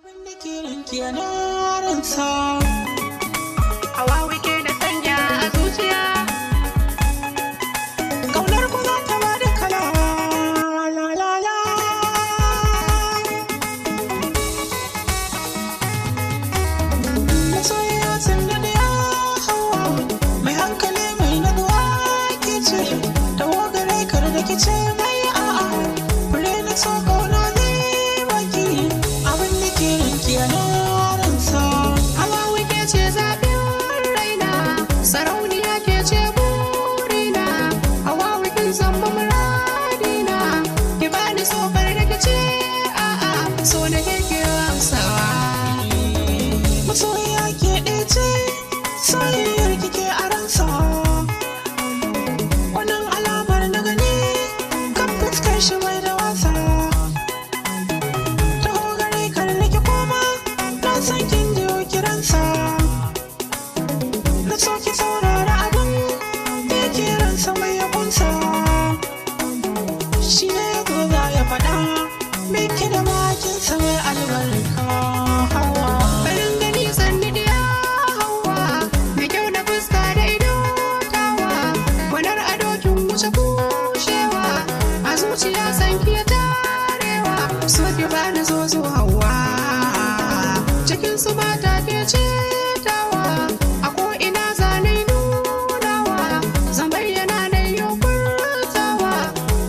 Abin da ke ranke na ransa. Hawa wike da sanya a zuciya. Kaunar ku za ta ba da kala. La la la. Masoyiya sanda da ya hawa. Mai hankali mai natsuwa ke ce. Tawo gare kar da ke ce mai a'a. Fure na so kauna zai baki. Abin da ke ranke na ransa. Hawa wike ce zaɓin raina. Sarauniya ke ce burina. Hawa wikin zamba muradina. Ki bani so kar da ki ce a'a. So na ke amsawa. Masoyiya ke ɗece, soyayyar kike a ransa. Wannan alamar na gani, kan fuskar shi mai da wasa. Taho gare kar nake koma, na san kin jiyo kiransa. Na so ki saurara abin da yake ransa mai yakunsa. Shi ne ya zo za ya faɗa, me ke da bakinsa mai albarka. Hawa. Farin gani sanni diya hawa. Mai kyau da fuska da ido tawa. Gwanar ado kin wuce kushewa. A zuciya san ki ya tarewa. So ki bani zozo hawa. Cikin su mata ke ce tawa. A ko ina zanai nunawa. Zan bayyana na yau furtawa.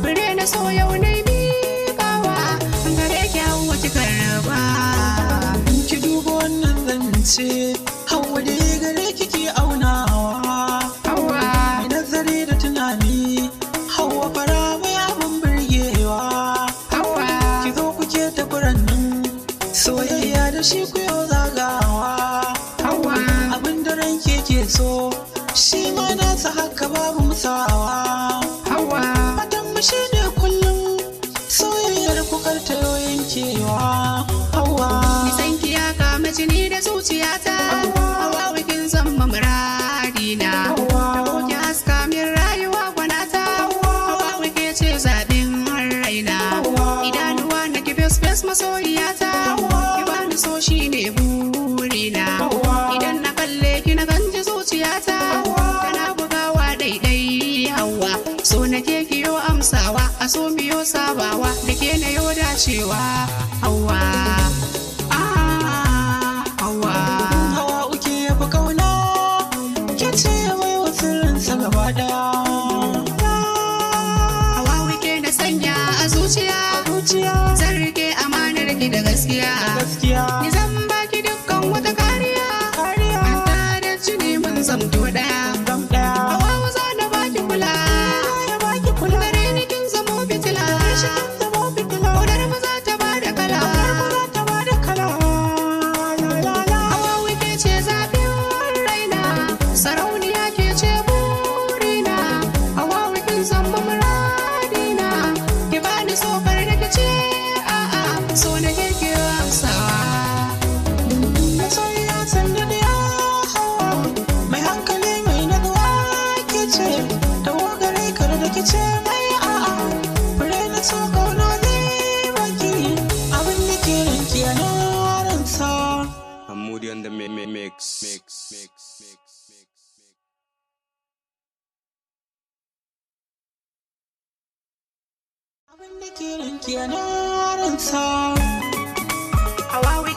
Fure na so yau na miƙawa. Gare ki hawa ki karba. Ki duba wannan zance, hawa da gare kike aunawa. Hawa. Mai nazari da tunani, hawa fara mai abin birgewa. Hawa. Ki zo kuke ta furannin, soyayya da shi ku yau zagawa. Hawa. Abin da ranke ke so, shi ma nasa haka babu musawa. Hawa. Fatan mu shi ne kullum, soyayyar ku kar ta yankewa. Hawa. Nisan ki ya kama jini da zuciyata. Hawa wikin zama muradina. Hawa. Da ki haska min rayuwa gwanata. Hawa wike ce zaɓin raina. Hawa. Idanuwa na ki fes masoyiyata. Ki bani so shi ne burina. Hawa. Idan na kalle ki na ganji zuciyata. Tana bugawa daidai hawa. So na ke kiyo amsawa. A so miyo sabawa. Da ke na yo dacewa. Hawa. Hawa. Hawa uke yafi kauna, ke ce mai wasu ransa gaba ɗaya. Hawa wike da sanya a zuciya. Zuciya Zan rike amanar ki da gaskiya. gaskiya, Ni zan baki dukkan wata kariya. kariya, An tare jini mun zamto daya. gam ɗaya. Hawa maza na baki kula. Ya baki kula, Gare ni kin zamo fitila. shi kan zama fitila. Ƙaunar maza ta bada kala. Ƙaunar ku za ta ba da kala. La la la. Hawa wike ce zaɓin raina. Sarauniya ke ce burina. Hawa wikin zamba muradina. Ki bani so kar da ki ce a'a. So na ke amsawa. Masoyiya sanda da ya hawa, mai hankali mai natsuwa ke ce. Tawo gare kar da ke ce mai a'a. Fure na so kauna zai baki. Abin da ke ranke na ransa. I'm moody on the mix. Abin da ke ranke na ransa.